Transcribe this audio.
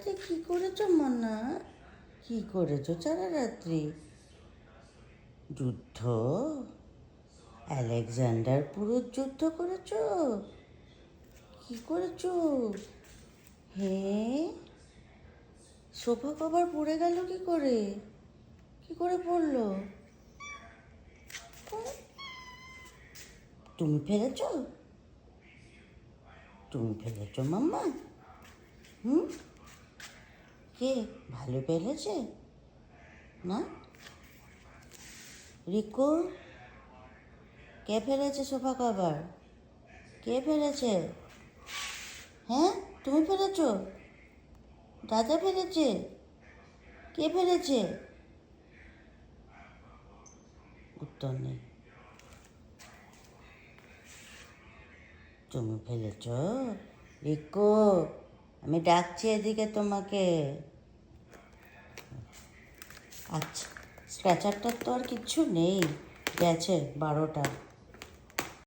রাত্রি কি করেছো মনা? কি করেছো সারা রাত্রি? যুদ্ধ? আলেকজান্ডার পুরুষ যুদ্ধ করেছো? কি করেছো? হে, সোফা কভার পড়ে গেল কি করে? কি করে পড়লো? তুমি ফেলেছো? তুমি ফেলেছো মাম্মা? হুম, কে ভালো ফেলেছে? না, রিকু, কে ফেলেছে সোফা কভার? কে ফেলেছে? হ্যাঁ, তুমি ফেলেছো? দাদা ফেলেছে? কে ফেলেছে? উত্তর নেই। তুমি ফেলেছ? রিকু, আমি ডাকছি এদিকে তোমাকে। আচ্ছা, স্ট্রেচারটার তো আর কিচ্ছু নেই, গেছে 12টা।